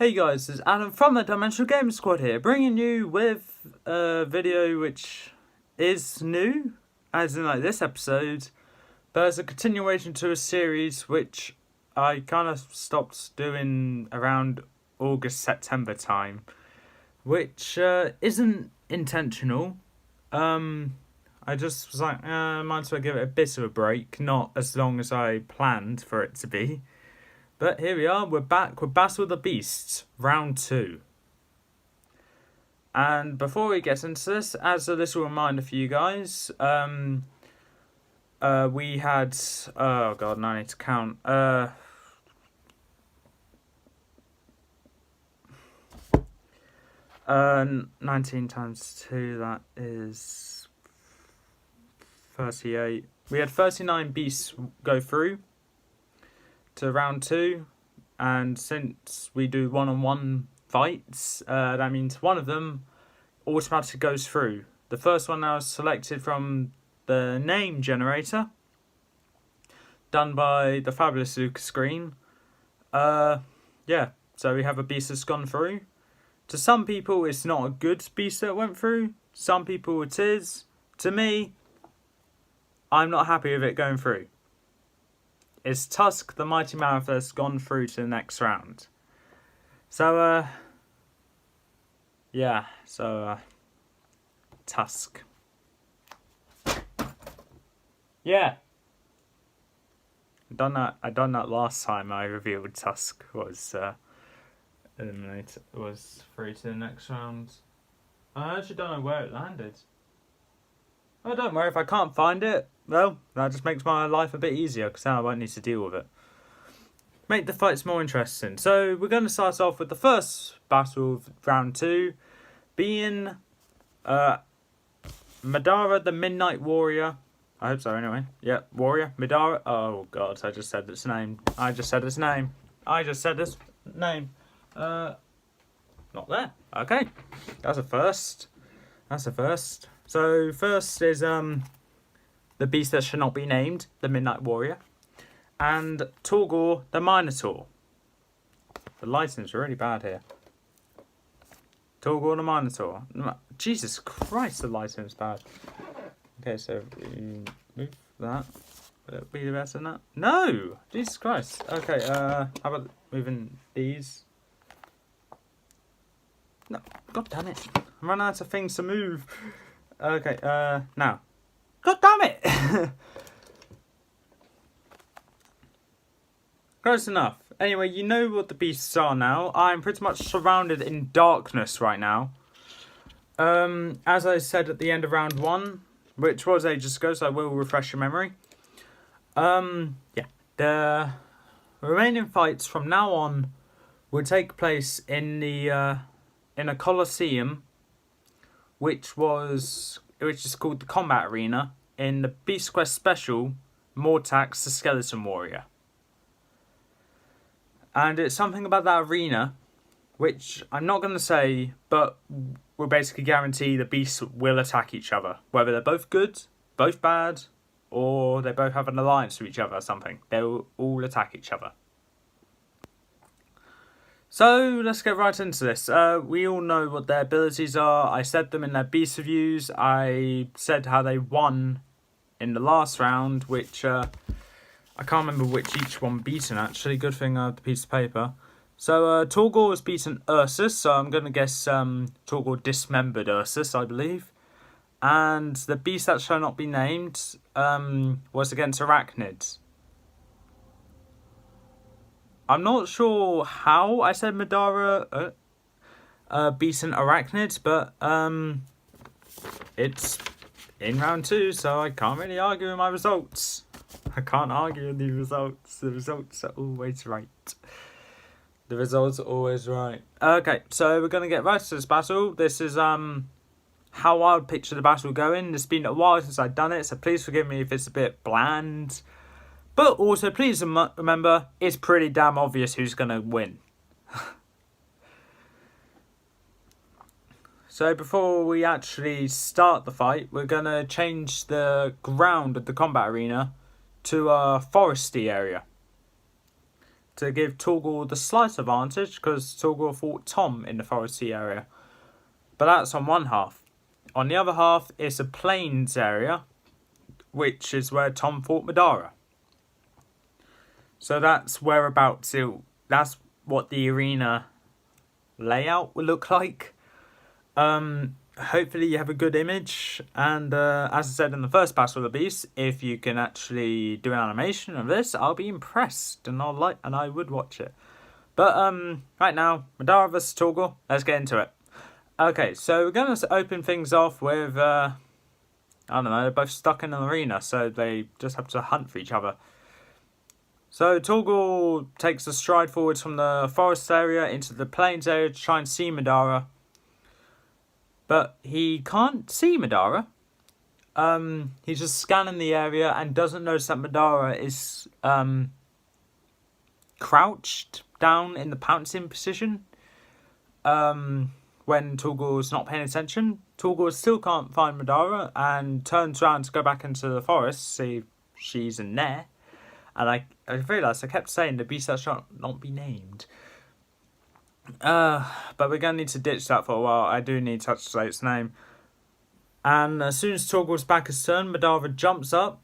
Hey guys, this is Adam from the Dimensional Gaming Squad here, bringing you with a video which is new, as in like this episode, but it's a continuation to a series which I kind of stopped doing around August, September time, which isn't intentional. I just was like, might as well give it a bit of a break, not as long as I planned for it to be. But here we are, we're back with Battle of the Beasts, round 2. And before we get into this, as a little reminder for you guys, we had, oh god, now I need to count, 19 times 2, that is 38. We had 39 beasts go through to round 2, and since we do one-on-one fights, that means one of them automatically goes through. The first one now is selected from the name generator, done by the fabulous Lucas Green. Yeah, so we have a beast that's gone through. To some people it's not a good beast that went through, some people it is. To me, I'm not happy with it going through. It's Tusk, the Mighty Mammoth, that's gone through to the next round. So, yeah, so, Tusk. Yeah. I done that last time I revealed Tusk was, eliminated, was through to the next round. I actually don't know where it landed. Oh, don't worry, if I can't find it, well, that just makes my life a bit easier, because now I won't need to deal with it. Make the fights more interesting. So, we're going to start off with the first battle of round 2, being Madara the Midnight Warrior. I hope so, anyway. Yeah, Warrior, Madara. Oh, God, I just said its name. Not there. Okay, that's a first. So first is the beast that should not be named, the Midnight Warrior, and Torgor the Minotaur. The lighting's really bad here. Torgor the Minotaur. Jesus Christ, the lighting's bad. Okay, so move that. Would it be better than that? No! Jesus Christ. Okay, how about moving these? No, god damn it. I'm running out of things to move. Okay, now. God damn it! Close enough. Anyway, you know what the beasts are now. I'm pretty much surrounded in darkness right now. As I said at the end of round 1, which was ages ago, so I will refresh your memory. Yeah. The remaining fights from now on will take place in the, in a Colosseum, which is called the Combat Arena, in the Beast Quest Special, Mortax the Skeleton Warrior. And it's something about that arena, which I'm not going to say, but will basically guarantee the beasts will attack each other. Whether they're both good, both bad, or they both have an alliance with each other or something. They will all attack each other. So, let's get right into this. We all know what their abilities are. I said them in their beast reviews. I said how they won in the last round, which I can't remember which each one beaten, actually. Good thing I have the piece of paper. So, Torgor has beaten Ursus, so I'm going to guess Torgor dismembered Ursus, I believe. And the beast that shall not be named was against Arachnids. I'm not sure how I said Madara beaten Arachnids, but it's in round 2, so I can't really argue with my results. I can't argue with the results. The results are always right. Okay, so we're going to get right to this battle. This is how I would picture the battle going. It's been a while since I've done it, so please forgive me if it's a bit bland. But also, please remember, it's pretty damn obvious who's going to win. So before we actually start the fight, we're going to change the ground of the combat arena to a foresty area. to give Torgor the slight advantage because Torgor fought Tom in the foresty area. But that's on one half. On the other half, it's a plains area, which is where Tom fought Madara. So that's whereabouts that's what the arena layout will look like. Hopefully you have a good image, and as I said in the first Battle of the Beasts, if you can actually do an animation of this, I'll be impressed, and I would watch it. But right now, Madara vs Torgor, let's get into it. Okay, so we're going to open things off with I don't know, they're both stuck in an arena, so they just have to hunt for each other. So Torgor takes a stride forwards from the forest area into the plains area to try and see Madara. But he can't see Madara. He's just scanning the area and doesn't notice that Madara is crouched down in the pouncing position. When Torgor's not paying attention, Torgor still can't find Madara and turns around to go back into the forest, see if she's in there. And I realised I kept saying the beast that shall not be named. But we're going to need to ditch that for a while. I do need to touch its name. And as soon as Torgor's back is turned, Madara jumps up.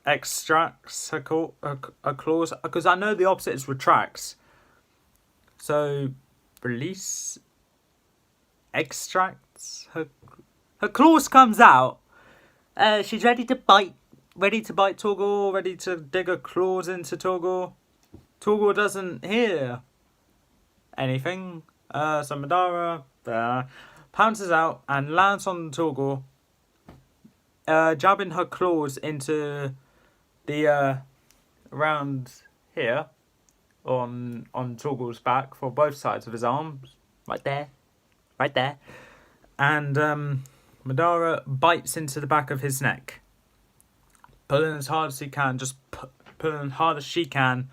Extracts her claws. Because I know the opposite is retracts. So, release. Extracts. Her claws comes out. She's ready to bite. Ready to bite Torgor, ready to dig her claws into Torgor. Torgor doesn't hear anything. So Madara pounces out and lands on Torgor, jabbing her claws into the around here on Torgor's back for both sides of his arms. Right there. And Madara bites into the back of his neck. Pulling as hard as he can, just pulling hard as she can,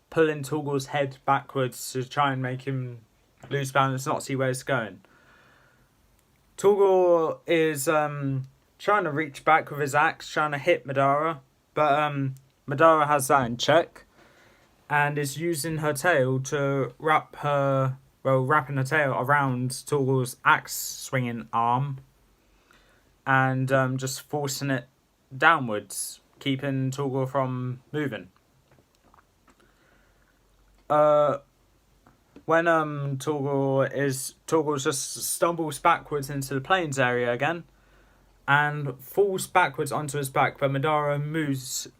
pulling Torgor's head backwards to try and make him lose balance, not see where it's going. Torgor is trying to reach back with his axe, trying to hit Madara, but Madara has that in check, and is using her tail to wrapping her tail around Torgor's axe swinging arm, and just forcing it downwards, keeping Torgor from moving. When Torgor just stumbles backwards into the plains area again and falls backwards onto his back, but Madara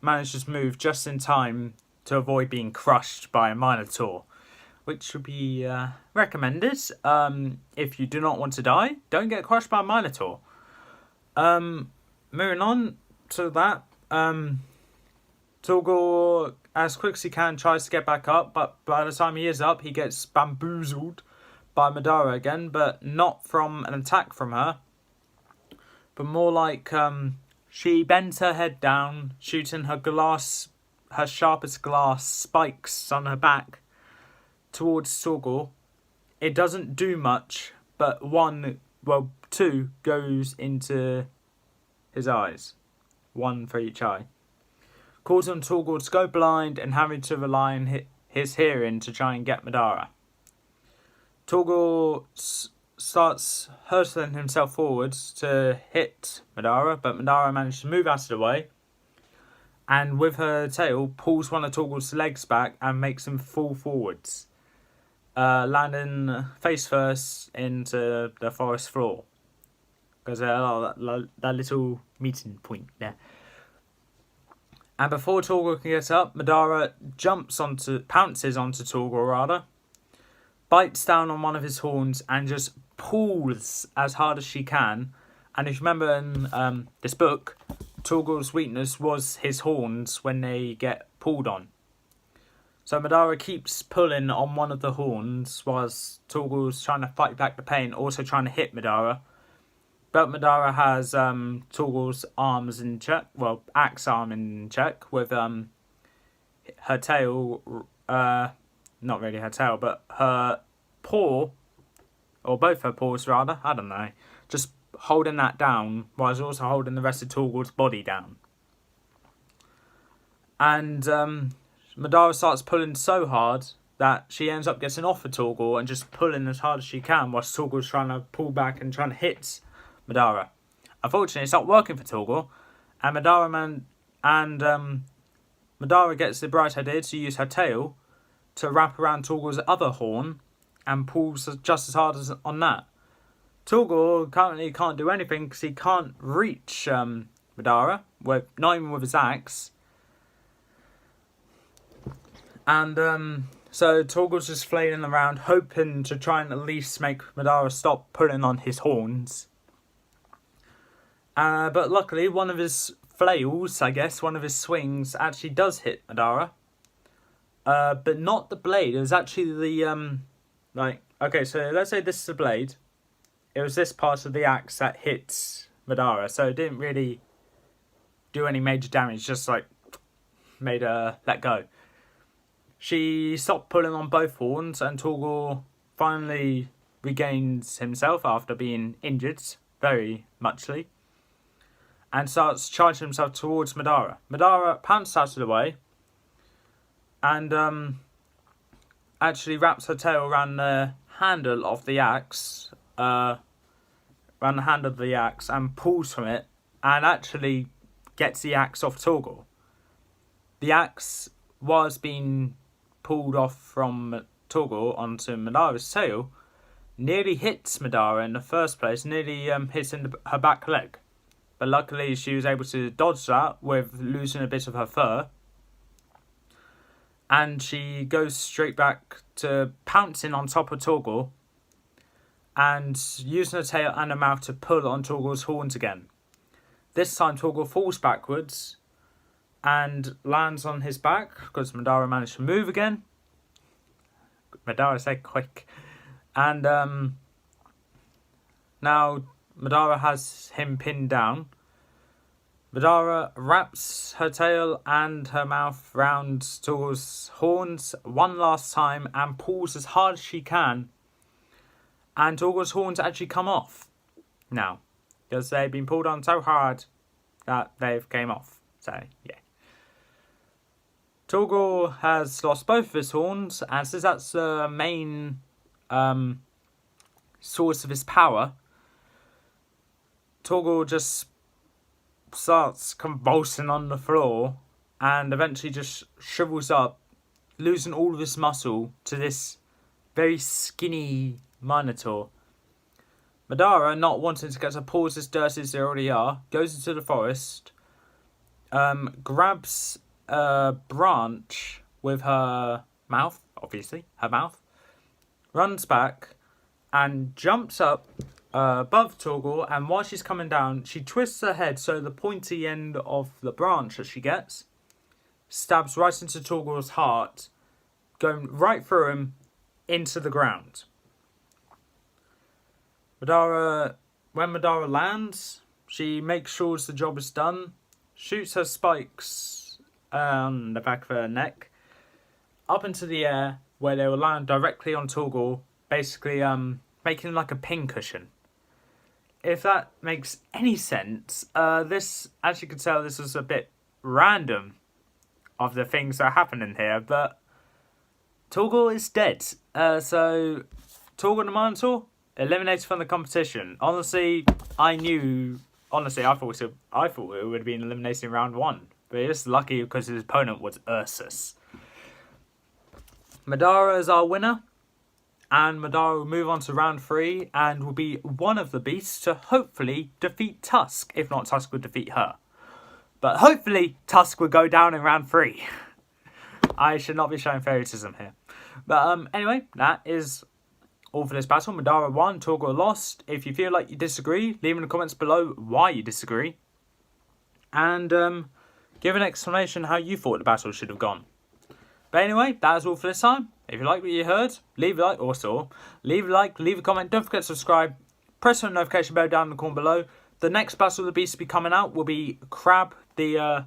manages to move just in time to avoid being crushed by a Minotaur, which would be recommended. If you do not want to die, don't get crushed by a Minotaur. Moving on to that, Torgor, as quick as he can, tries to get back up, but by the time he is up, he gets bamboozled by Madara again, but not from an attack from her, but more like she bends her head down, shooting her sharpest glass spikes on her back towards Torgor. It doesn't do much, but two goes into his eyes. One for each eye. Causing Torgor to go blind and having to rely on his hearing to try and get Madara. Torgor starts hurtling himself forwards to hit Madara, but Madara manages to move out of the way, and with her tail pulls one of Torgor's legs back and makes him fall forwards, landing face first into the forest floor. Because that little meeting point there. And before Torgor can get up, Madara pounces onto Torgor, bites down on one of his horns and just pulls as hard as she can. And if you remember in this book, Torgor's weakness was his horns when they get pulled on. So Madara keeps pulling on one of the horns whilst Torgor's trying to fight back the pain, also trying to hit Madara. But Madara has Torgor's arms in check, axe arm in check, with her tail, not really her tail, but her paw, or both her paws rather, I don't know, just holding that down, while also holding the rest of Torgor's body down. And Madara starts pulling so hard that she ends up getting off of Torgor and just pulling as hard as she can whilst Torgor's trying to pull back and trying to hit Madara. Unfortunately, it's not working for Torgor, and Madara gets the bright idea to use her tail to wrap around Torgor's other horn and pulls just as hard as on that. Torgor currently can't do anything because he can't reach Madara, not even with his axe. And so Torgor's just flailing around, hoping to try and at least make Madara stop pulling on his horns. But luckily, one of his flails, I guess, one of his swings, actually does hit Madara. But not the blade. It was actually the, okay, so let's say this is the blade. It was this part of the axe that hits Madara. So it didn't really do any major damage, just made her let go. She stopped pulling on both horns, and Torgor finally regains himself after being injured, very muchly, and starts charging himself towards Madara. Madara pounced out of the way, and actually wraps her tail around the handle of the axe, and pulls from it, and actually gets the axe off Torgor. The axe was being pulled off from Torgor onto Madara's tail, nearly hits Madara in the first place, nearly hits her back leg. But luckily she was able to dodge that with losing a bit of her fur. And she goes straight back to pouncing on top of Torgor and using her tail and her mouth to pull on Torgor's horns again. This time Torgor falls backwards and lands on his back because Madara managed to move again. Madara said quick. And now Madara has him pinned down. Madara wraps her tail and her mouth round Torgor's horns one last time and pulls as hard as she can. And Torgor's horns actually come off now, because they've been pulled on so hard that they've came off. So, yeah. Torgor has lost both of his horns, and since that's the main source of his power, Torgor just starts convulsing on the floor and eventually just shrivels up, losing all of his muscle to this very skinny Minotaur. Madara, not wanting to get her paws as dirty as they already are, goes into the forest, grabs a branch with her mouth, obviously, her mouth, runs back and jumps up above Torgor, and while she's coming down, she twists her head so the pointy end of the branch that she gets stabs right into Torgor's heart, going right through him into the ground. When Madara lands, she makes sure the job is done, shoots her spikes on the back of her neck up into the air where they will land directly on Torgor, basically making like a pincushion. If that makes any sense, this, as you can tell, this is a bit random of the things that are happening here, but Torgor is dead. So Torgor the Minotaur eliminated from the competition. Honestly, I thought it would have been eliminated in round 1, but he was lucky because his opponent was Ursus. Madara is our winner, and Madara will move on to round 3 and will be one of the beasts to hopefully defeat Tusk, if not Tusk would defeat her. But hopefully Tusk would go down in round 3. I should not be showing favoritism here. But anyway, that is all for this battle. Madara won, Torgor lost. If you feel like you disagree, leave in the comments below why you disagree. And give an explanation how you thought the battle should have gone. But anyway, that is all for this time. If you like what you heard, leave a like or saw. Leave a like, leave a comment, don't forget to subscribe. Press the notification bell down in the corner below. The next Battle of the Beasts to be coming out will be Crab, the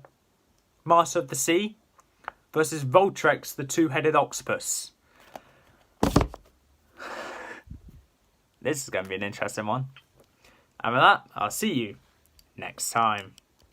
Master of the Sea, versus Voltrex, the two-headed octopus. This is going to be an interesting one. And with that, I'll see you next time.